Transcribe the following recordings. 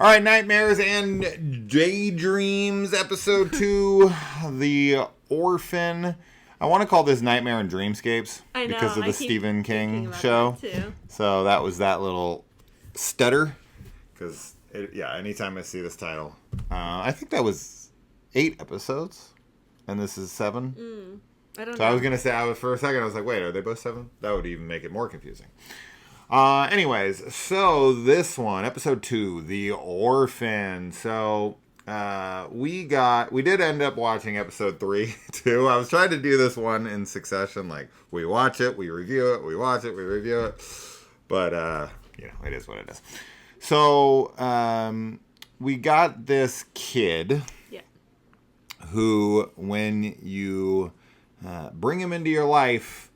All right, Nightmares and Daydreams, episode 2, The Orphan. I want to call this Nightmare and Dreamscapes because of the Stephen King show. So that was that little stutter. Because, anytime I see this title. I think that was 8 episodes, and this is 7. I don't know. So I was going to say, for a second, I was like, wait, are they both 7? That would even make it more confusing. Anyways, so this one, episode 2, The Orphan. So, we did end up watching episode 3, too. I was trying to do this one in succession, like, we watch it, we review it, we watch it, we review it. But, it is what it is. So, we got this kid who, when you bring him into your life,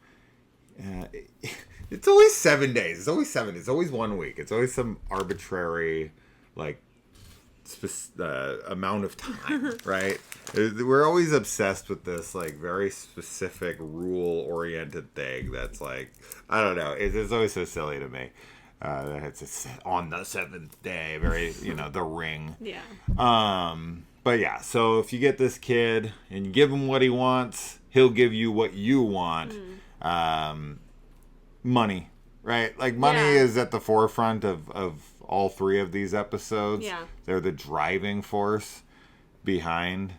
it's always 7 days. It's always 7. It's always 1 week. It's always some arbitrary, amount of time, right? We're always obsessed with this, very specific, rule-oriented thing that's, I don't know. It's always so silly to me. It's on the 7th day, very, the ring. Yeah. But yeah, so if you get this kid and you give him what he wants, he'll give you what you want. Money, right? Money is at the forefront of all 3 of these episodes. Yeah. They're the driving force behind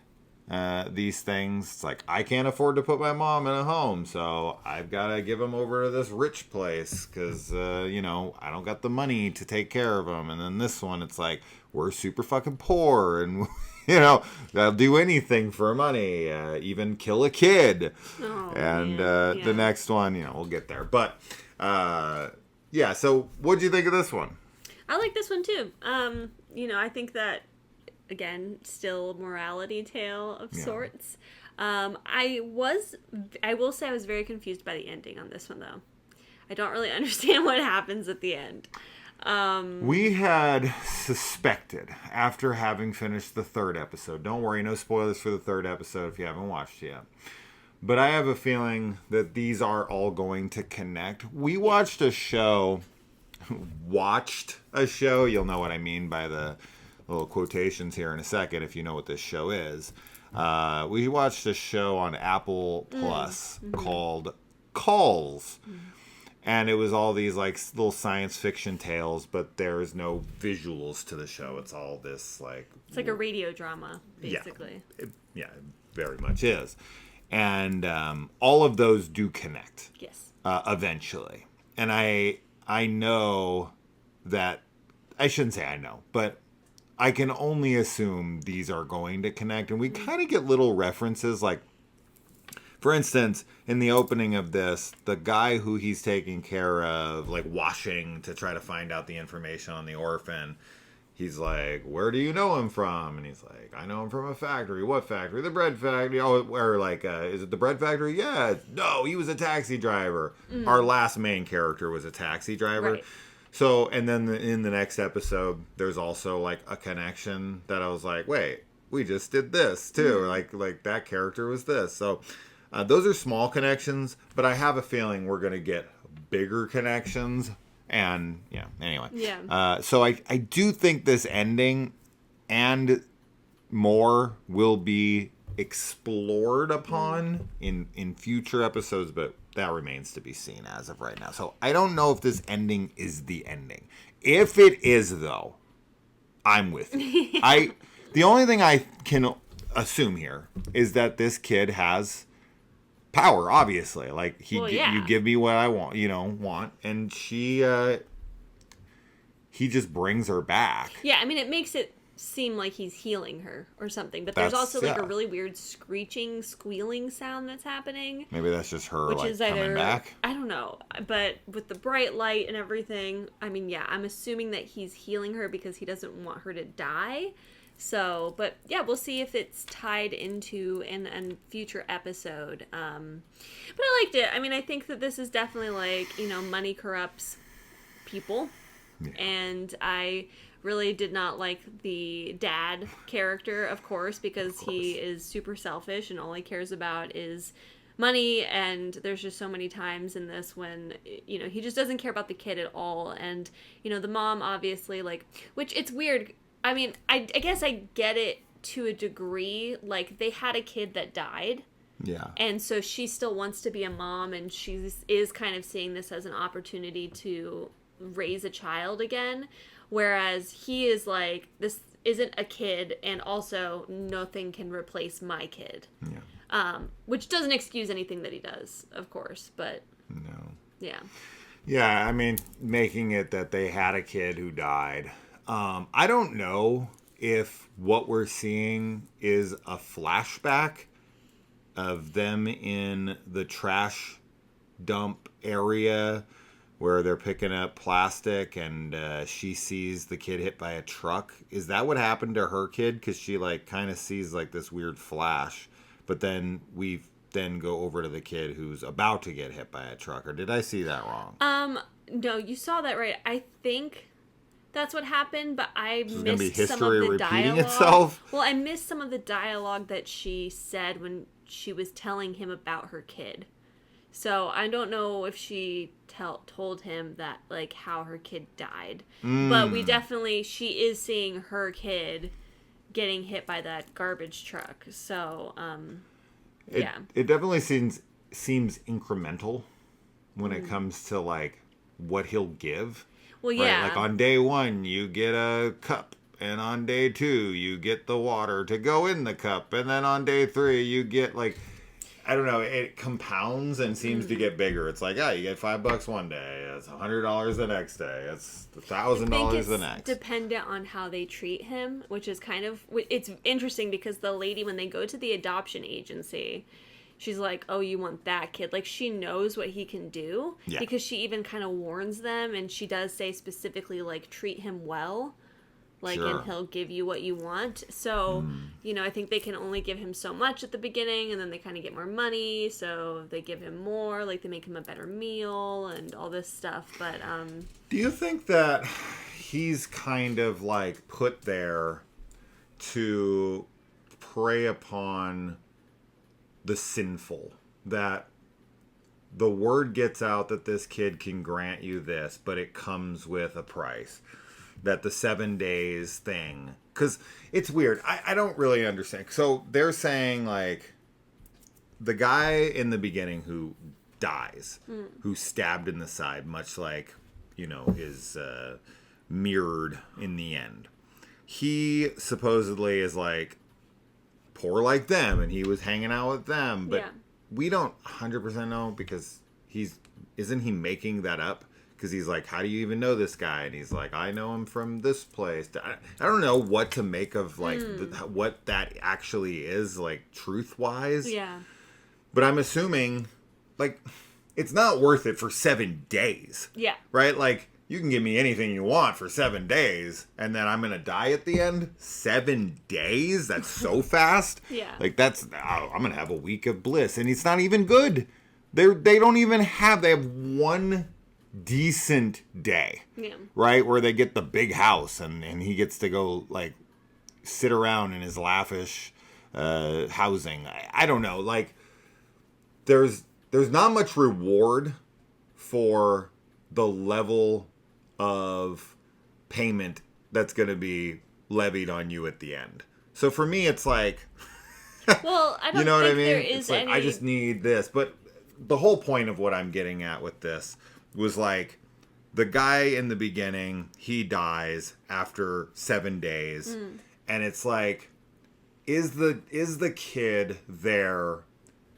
these things. It's I can't afford to put my mom in a home, so I've got to give him over to this rich place because, I don't got the money to take care of him. And then this one, it's we're super fucking poor and... they'll do anything for money, even kill a kid. Oh, and the next one, we'll get there. But, so what'd you think of this one? I like this one, too. I think that, again, still morality tale of sorts. I will say I was very confused by the ending on this one, though. I don't really understand what happens at the end. We had suspected after having finished the 3rd episode. Don't worry, no spoilers for the 3rd episode if you haven't watched it yet. But I have a feeling that these are all going to connect. We watched a show. You'll know what I mean by the little quotations here in a second if you know what this show is. We watched a show on Apple Plus called Calls. And it was all these little science fiction tales, but there's no visuals to the show. It's all this It's like a radio drama, basically. Yeah, it very much is. And all of those do connect. Yes. Eventually. And I know that, I shouldn't say I know, but I can only assume these are going to connect. And we kind of get little references for instance, in the opening of this, the guy who he's taking care of, washing to try to find out the information on the orphan, he's like, where do you know him from? And he's like, I know him from a factory. What factory? The bread factory. Oh, is it the bread factory? Yeah. No, he was a taxi driver. Our last main character was a taxi driver. Right. So, and then in the next episode, there's also, a connection that I was like, wait, we just did this, too. Like that character was this. So... those are small connections, but I have a feeling we're going to get bigger connections. And, anyway. Yeah. So I do think this ending and more will be explored upon in future episodes, but that remains to be seen as of right now. So I don't know if this ending is the ending. If it is, though, I'm with you. The only thing I can assume here is that this kid has... power, obviously. You give me what I want, and he just brings her back. Yeah, I mean, it makes it seem like he's healing her or something, but there's also a really weird screeching, squealing sound that's happening. Maybe that's just her, which is either, coming back. I don't know, but with the bright light and everything, I mean, I'm assuming that he's healing her because he doesn't want her to die. So, but yeah, we'll see if it's tied into a future episode. But I liked it. I mean, I think that this is definitely money corrupts people. Yeah. And I really did not like the dad character, of course, because he is super selfish and all he cares about is money. And there's just so many times in this when, he just doesn't care about the kid at all. And, the mom obviously which it's weird. I mean, I guess I get it to a degree. Like, they had a kid that died. Yeah. And so she still wants to be a mom, and she is kind of seeing this as an opportunity to raise a child again. Whereas he is like, this isn't a kid, and also nothing can replace my kid. Yeah. Which doesn't excuse anything that he does, of course, but... No. Yeah. Yeah, I mean, making it that they had a kid who died. I don't know if what we're seeing is a flashback of them in the trash dump area where they're picking up plastic and she sees the kid hit by a truck. Is that what happened to her kid? Because she like kind of sees like this weird flash, but then we then go over to the kid who's about to get hit by a truck. Or did I see that wrong? No, you saw that right. I think that's what happened, but I This is gonna be missed some of history the repeating dialogue. itself? Well, I missed some of the dialogue that she said when she was telling him about her kid. So I don't know if she told him that, like, how her kid died. But she is seeing her kid getting hit by that garbage truck. So, yeah. It definitely seems incremental when it comes to, like, what he'll give. Well, yeah. Right? Like, on day 1, you get a cup. And on day 2, you get the water to go in the cup. And then on day 3, you get, like... I don't know. It compounds and seems to get bigger. It's like, you get $5 one day. It's $100 the next day. It's $1,000 the next. Dependent on how they treat him, which is kind of... It's interesting because the lady, when they go to the adoption agency... She's like, oh, you want that kid? Like, she knows what he can do. Yeah. Because she even kind of warns them. And she does say specifically, like, treat him well. Like, Sure. And he'll give you what you want. So, I think they can only give him so much at the beginning. And then they kind of get more money. So they give him more. Like, they make him a better meal and all this stuff. But, Do you think that he's kind of, like, put there to prey upon... the sinful, that the word gets out that this kid can grant you this, but it comes with a price, that the 7 days thing, because it's weird. I don't really understand. So they're saying, like, the guy in the beginning who dies, who's stabbed in the side, much like, is mirrored in the end. He supposedly is like, poor like them, and he was hanging out with them, but we don't 100% know, because isn't he making that up? Because he's like, how do you even know this guy? And he's like, I know him from this place. I don't know what to make of, like, what that actually is, like, truth-wise. yeah. But I'm assuming, like, it's not worth it for 7 days. Yeah. Right? Like, you can give me anything you want for 7 days, and then I'm going to die at the end? 7 days? That's so fast? Yeah. Like, I'm going to have a week of bliss, and it's not even good. They don't even have, they have one decent day. Yeah. Right? Where they get the big house, and he gets to go, like, sit around in his lavish housing. I don't know. Like, there's not much reward for the level of payment that's going to be levied on you at the end. So for me, it's like, well, I don't you know think what I mean? there is It's like, any... I just need this. But the whole point of what I'm getting at with this was, like, the guy in the beginning, he dies after 7 days. And it's like, is the kid there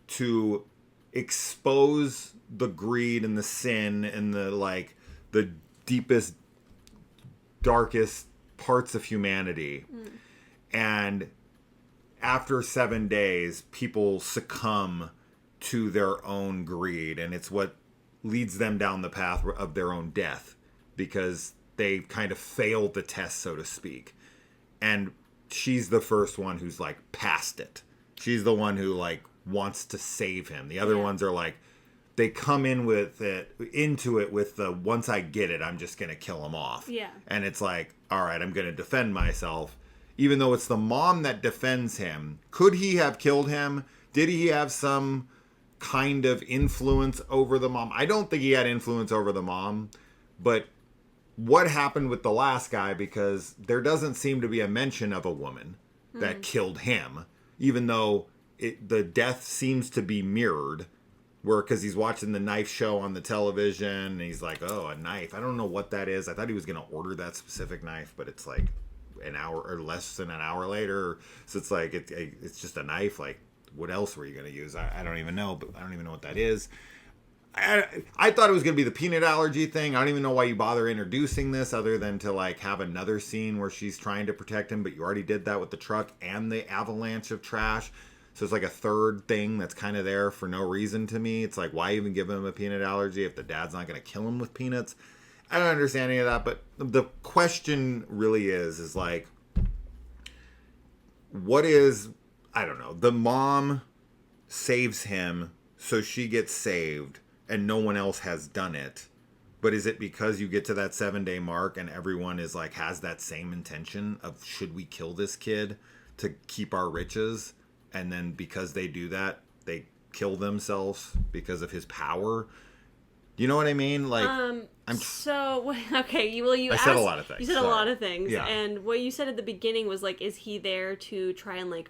to expose the greed and the sin and the, like, the deepest, darkest parts of humanity? And after 7 days, people succumb to their own greed, and it's what leads them down the path of their own death, because they kind of failed the test, so to speak. And she's the first one who's, like, past it. She's the one who, like, wants to save him. The other ones are like, they come into it with the, once I get it, I'm just going to kill him off. Yeah. And it's like, all right, I'm going to defend myself. Even though it's the mom that defends him. Could he have killed him? Did he have some kind of influence over the mom? I don't think he had influence over the mom. But what happened with the last guy, because there doesn't seem to be a mention of a woman that killed him, even though the death seems to be mirrored, because he's watching the knife show on the television, and he's like, oh, a knife. I don't know what that is. I thought he was going to order that specific knife, but it's like an hour or less than an hour later. So it's like, it's just a knife. Like, what else were you going to use? I don't even know, but I don't even know what that is. I thought it was going to be the peanut allergy thing. I don't even know why you bother introducing this other than to like have another scene where she's trying to protect him, but you already did that with the truck and the avalanche of trash. So it's like a third thing that's kind of there for no reason to me. It's like, why even give him a peanut allergy if the dad's not going to kill him with peanuts? I don't understand any of that, but the question really is like, what is, I don't know, the mom saves him so she gets saved and no one else has done it. But is it because you get to that 7-day mark and everyone is like, has that same intention of, should we kill this kid to keep our riches? And then because they do that, they kill themselves because of his power. You know what I mean? Like, so okay, you I said a lot of things. You said a lot of things, yeah. And what you said at the beginning was like, is he there to try and like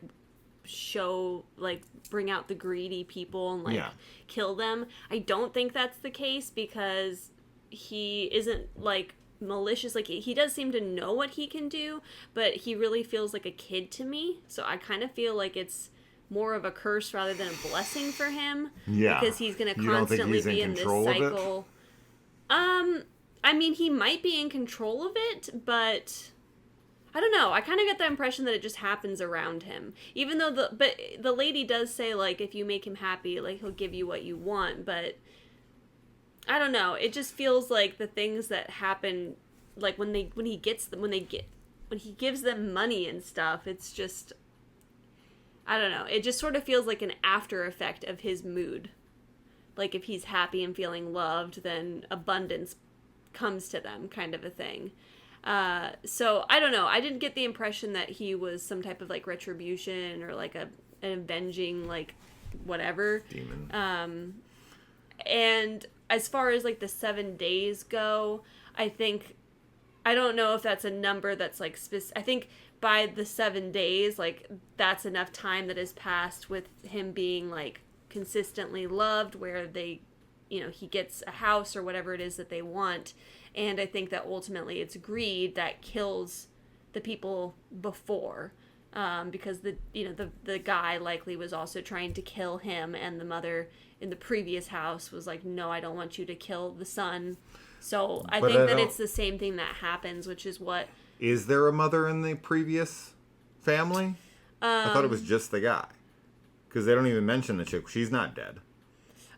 show, like, bring out the greedy people and like kill them? I don't think that's the case, because he isn't like malicious. Like, he does seem to know what he can do, but he really feels like a kid to me. So I kind of feel like it's more of a curse rather than a blessing for him. Yeah, because he's going to constantly be in this cycle. I mean, he might be in control of it, but I don't know. I kind of get the impression that it just happens around him. Even though the lady does say, like, if you make him happy, like, he'll give you what you want. But I don't know. It just feels like the things that happen, like when he gives them money and stuff, it's just, I don't know. It just sort of feels like an after effect of his mood. Like, if he's happy and feeling loved, then abundance comes to them, kind of a thing. So I don't know. I didn't get the impression that he was some type of like retribution or like an avenging, like, whatever demon. And as far as like the 7 days go, I don't know if that's a number that's like I think by the 7 days, like, that's enough time that has passed with him being like consistently loved, where they, he gets a house or whatever it is that they want. And I think that ultimately it's greed that kills the people before, because the guy likely was also trying to kill him, and the mother in the previous house was like, no, I don't want you to kill the son. So I think that it's the same thing that happens, which is what... Is there a mother in the previous family? I thought it was just the guy. Because they don't even mention the chick. She's not dead.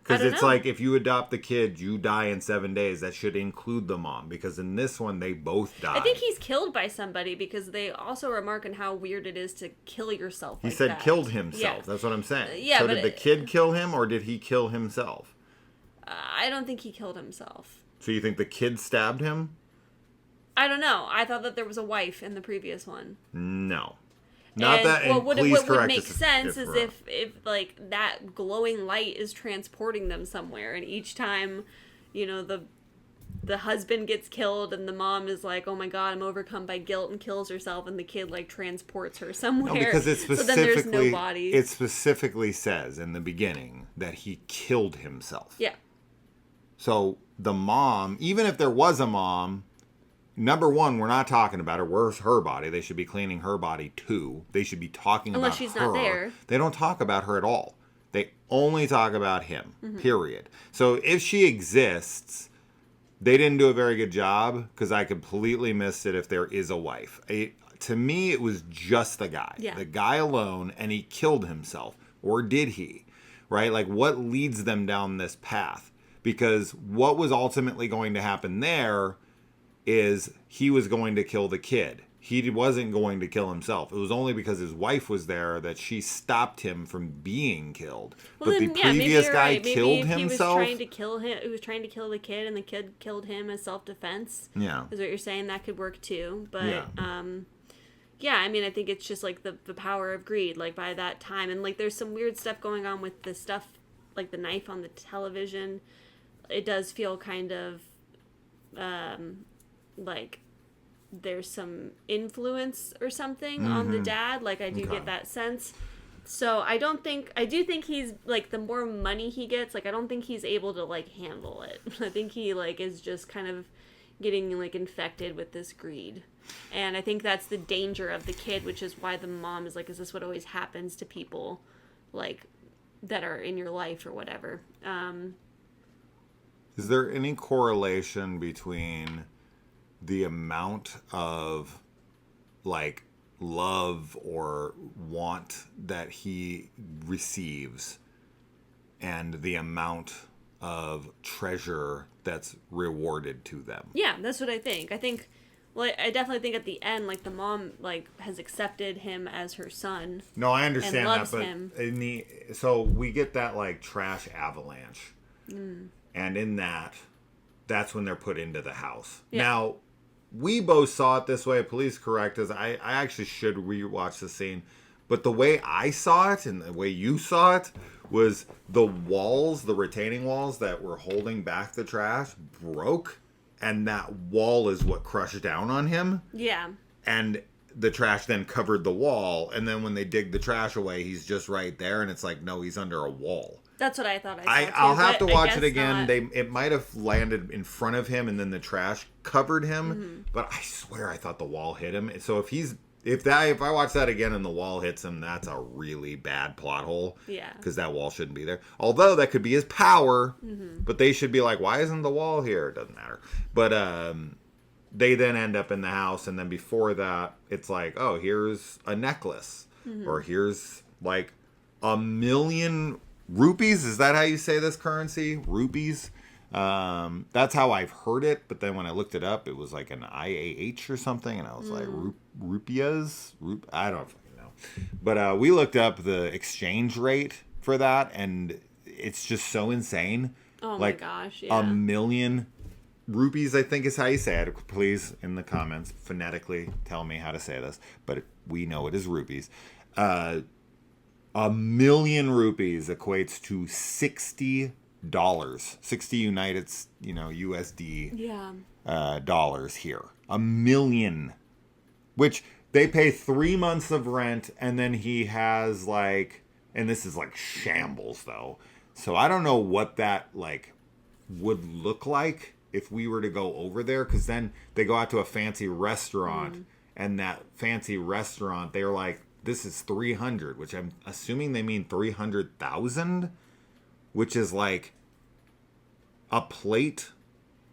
Because it's like, if you adopt the kid, you die in 7 days. That should include the mom. Because in this one, they both die. I think he's killed by somebody, because they also remark on how weird it is to kill yourself like that. He said killed himself. Yeah. That's what I'm saying. So did the kid kill him, or did he kill himself? I don't think he killed himself. So you think the kid stabbed him? I don't know. I thought that there was a wife in the previous one. No. Not that, and what please would correct make sense is if like that glowing light is transporting them somewhere, and each time, the husband gets killed and the mom is like, oh my god, I'm overcome by guilt, and kills herself, and the kid like transports her somewhere. No, because it specifically, so then there's no body. It specifically says in the beginning that he killed himself. Yeah. So the mom, even if there was a mom, number one, we're not talking about her. Where's her body? They should be cleaning her body too. They should be talking about her. Unless she's not there. They don't talk about her at all. They only talk about him, period. So if she exists, they didn't do a very good job, because I completely missed it if there is a wife. To me, it was just the guy. Yeah. The guy alone, and he killed himself. Or did he? Right? Like, what leads them down this path? Because what was ultimately going to happen there is he was going to kill the kid. He wasn't going to kill himself. It was only because his wife was there that she stopped him from being killed. Well, but then, the previous guy killed himself. He was trying to kill him. He was trying to kill the kid, and the kid killed him as self-defense. Yeah, is what you're saying. That could work too. But yeah, I mean, I think it's just like the power of greed. Like, by that time, and like there's some weird stuff going on with the stuff, like the knife on the television. It does feel kind of like there's some influence or something on the dad. Like, I do get that sense. So I do think he's, like, the more money he gets, like, I don't think he's able to, like, handle it. I think he, like, is just kind of getting, like, infected with this greed. And I think that's the danger of the kid, which is why the mom is like, is this what always happens to people, like, that are in your life or whatever? Is there any correlation between the amount of, like, love or want that he receives and the amount of treasure that's rewarded to them? Yeah, that's what I think. Well, I definitely think at the end, like, the mom, like, has accepted him as her son. No, I understand and loves that, but him. So we get that, like, trash avalanche. And in that's when they're put into the house. Yeah. Now, we both saw it this way. Please correct us. I actually should rewatch the scene. But the way I saw it and the way you saw it was the walls, the retaining walls that were holding back the trash broke. And that wall is what crushed down on him. Yeah. And the trash then covered the wall. And then when they dig the trash away, he's just right there. And it's like, no, he's under a wall. That's what I thought I saw too, I'll have to but watch it again. not. It might have landed in front of him and then the trash covered him. But I swear I thought the wall hit him. So if I watch that again and the wall hits him, that's a really bad plot hole. Yeah. Because that wall shouldn't be there. Although that could be his power. But they should be like, why isn't the wall here? It doesn't matter. But they then end up in the house. And then before that, it's like, oh, here's a necklace. Or here's like 1,000,000 rupees. Is that how you say this currency? Rupees. That's how I've heard it, but then when I looked it up, it was like an IAH or something, and I was like, rupias? I don't fucking know. But we looked up the exchange rate for that, and it's just so insane. Oh like, my gosh, yeah. 1,000,000 rupees, I think is how you say it. Please, in the comments, phonetically tell me how to say this, but we know it is rupees. 1,000,000 rupees equates to $60. 60 United, USD dollars here. 1,000,000, which they pay 3 months of rent, and then he has like, and this is like shambles though. So I don't know what that like would look like if we were to go over there, because then they go out to a fancy restaurant, and that fancy restaurant, they're like, this is 300, which I'm assuming they mean 300,000. Which is like a plate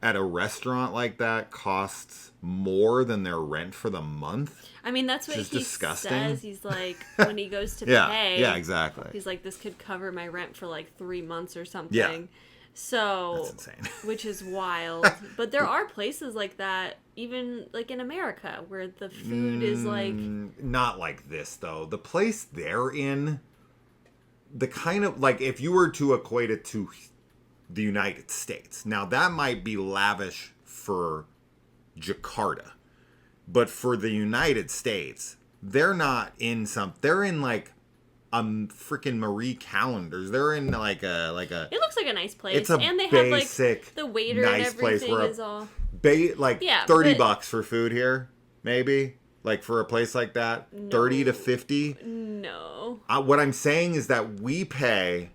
at a restaurant like that costs more than their rent for the month. I mean, that's what he disgusting. says. He's like, when he goes to pay. Yeah, exactly. He's like, this could cover my rent for like 3 months or something. Yeah. So, that's insane. Which is wild. But there are places like that, even like in America, where the food is like... Not like this, though. The place they're in... The kind of, like, if you were to equate it to the United States, now that might be lavish for Jakarta, but for the United States, they're not in they're in like freaking Marie Callender's. They're in like a. It looks like a nice place. It's a and they basic, have like the waiter nice and everything place where is all. $30 for food here, maybe. Like for a place like that, No. 30 to 50. No. What I'm saying is that we pay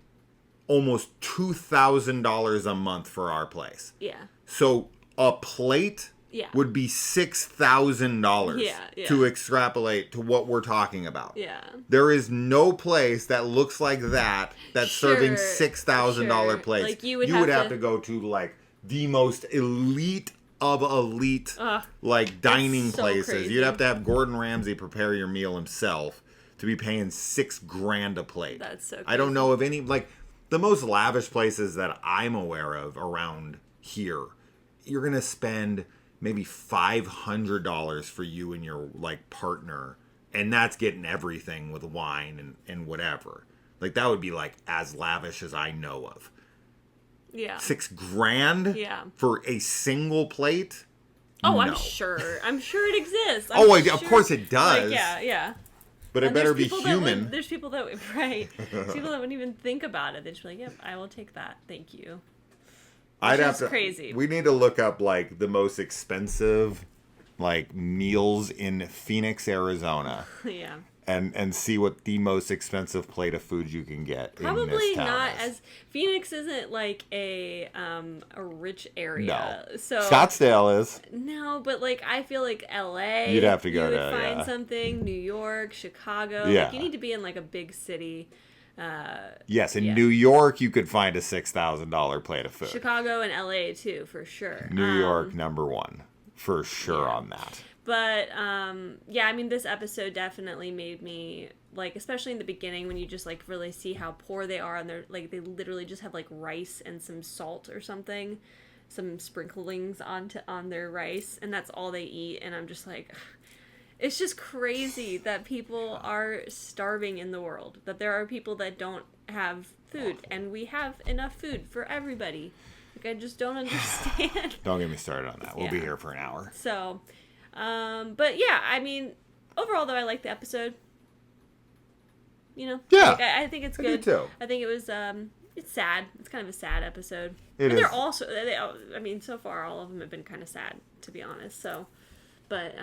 almost $2,000 a month for our place. Yeah. So a plate Yeah. would be $6,000 Yeah. to extrapolate to what we're talking about. Yeah. There is no place that looks like that's serving $6,000 plates. Like you would have to go to like the most elite of elite like dining so places. crazy. You'd have to have Gordon Ramsay prepare your meal himself to be paying $6,000 a plate. That's so crazy. I don't know of any, like, the most lavish places that I'm aware of around here, you're gonna spend maybe $500 for you and your like partner, and that's getting everything with wine and whatever. Like, that would be like as lavish as I know of. Yeah. $6,000 for a single plate? Oh, No. I'm sure it exists. Of course it does. Like, yeah. But it And better there's be people human. there's people that right. There's people that wouldn't even think about it. They'd just be like, "Yep, I will take that. Thank you." I'd have is to. crazy. We need to look up like the most expensive like meals in Phoenix, Arizona. Yeah. And see what the most expensive plate of food you can get in Probably this town not is. as Phoenix isn't like a rich area. No. So Scottsdale is. no, but like I feel like LA You'd have to go you would to, find yeah. something, New York, Chicago. Yeah. Like you need to be in like a big city. Yes, in Yeah. New York you could find a $6,000 plate of food. Chicago and LA too, for sure. New York number one for sure on that. But yeah, I mean, this episode definitely made me like, especially in the beginning when you just like really see how poor they are, and they're like they literally just have like rice and some salt or something, some sprinklings on their rice, and that's all they eat. And I'm just like, it's just crazy that people are starving in the world. That there are people that don't have food, and we have enough food for everybody. Like I just don't understand. Don't get me started on that. We'll be Yeah. here for an hour. So. But yeah, I mean, overall though, I like the episode. You know, Yeah, like, I think it's I good. do too. I think it was, it's sad. It's kind of a sad episode. It and they're is. also, I mean, so far all of them have been kind of sad, to be honest. So, but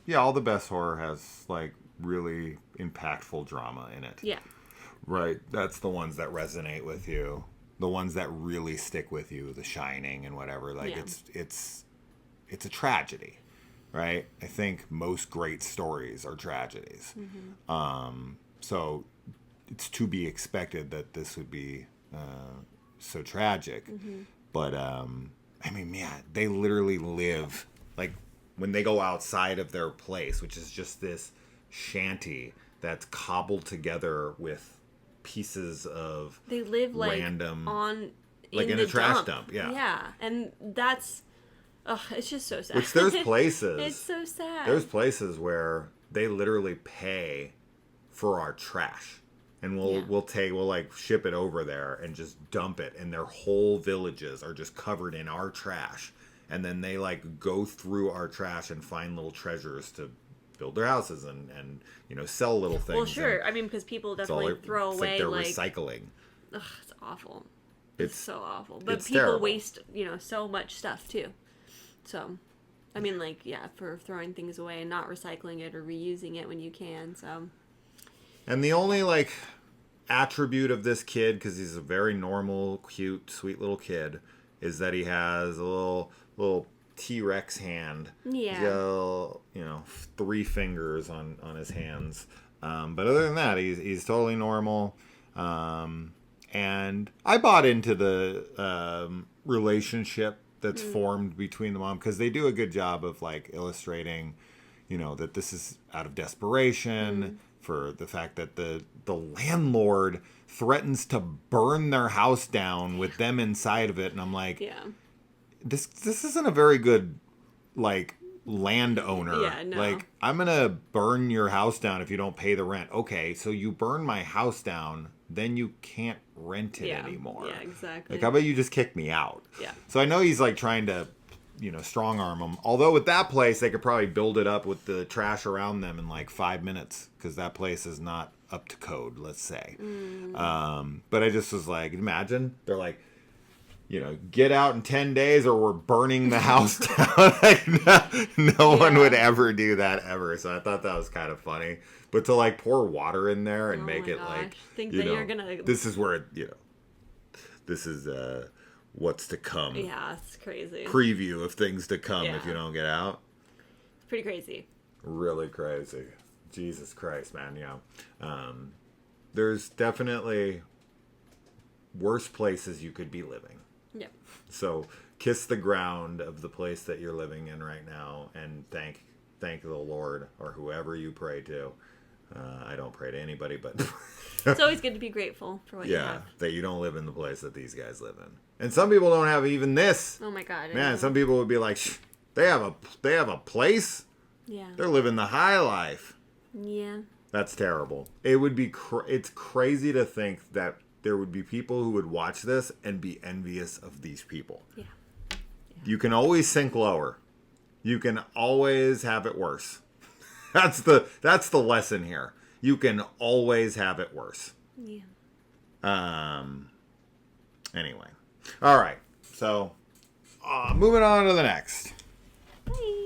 Yeah, all the best horror has like really impactful drama in it. yeah, Right. That's the ones that resonate with you. The ones that really stick with you, The Shining and whatever. Like Yeah. it's a tragedy. Right? I think most great stories are tragedies. So it's to be expected that this would be so tragic. But, I mean, yeah, they literally live, like, when they go outside of their place, which is just this shanty that's cobbled together with pieces of they live like random, in in the a trash dump. Yeah. Yeah, and that's, it's just so sad. Which there's places. It's so sad. There's places where they literally pay for our trash, and we'll like ship it over there and just dump it, and their whole villages are just covered in our trash, and then they like go through our trash and find little treasures to build their houses and you know, sell little things. Well, sure. I mean, because people definitely throw it's away like they're recycling. Ugh, it's awful. It's So awful. But it's people terrible. waste, you know, so much stuff too. So, I mean, like, yeah, for throwing things away and not recycling it or reusing it when you can. So, And the only like attribute of this kid, because he's a very normal, cute, sweet little kid, is that he has a little T-Rex hand. Yeah. He's got a little, you know, 3 fingers on his hands. But other than that, he's totally normal. And I bought into the relationship that's formed between the mom, because they do a good job of like illustrating, you know, that this is out of desperation for the fact that the landlord threatens to burn their house down with them inside of it. And I'm like, yeah. this isn't a very good like landowner. Yeah, no. Like, I'm gonna burn your house down if you don't pay the rent. Okay, so you burn my house down, then you can't rent it anymore. Yeah, exactly. Like, how about you just kick me out? Yeah. So I know he's like trying to, you know, strong arm them. Although with that place, they could probably build it up with the trash around them in like 5 minutes, because that place is not up to code, let's say. But I just was like, imagine they're like, you know, get out in 10 days or we're burning the house down. Like, no one would ever do that ever. So I thought that was kind of funny. But to like pour water in there and make it like, think you that know, you're gonna. this is where, you know, this is what's to come. Yeah, it's crazy. Preview of things to come if Yeah. you don't get out. It's pretty crazy. Really crazy. Jesus Christ, man. Yeah. There's definitely worse places you could be living. Yeah. So kiss the ground of the place that you're living in right now and thank the Lord or whoever you pray to. I don't pray to anybody, but It's always good to be grateful for what you yeah, have. that you don't live in the place that these guys live in. And some people don't have even this. Oh my God. I Man, know. some people would be like, "Shh, they have a place. Yeah. They're living the high life." Yeah. That's terrible. It would be it's crazy to think that there would be people who would watch this and be envious of these people. Yeah. You can always sink lower. You can always have it worse. That's the lesson here. You can always have it worse. Yeah. Anyway. All right. So, moving on to the next. Bye.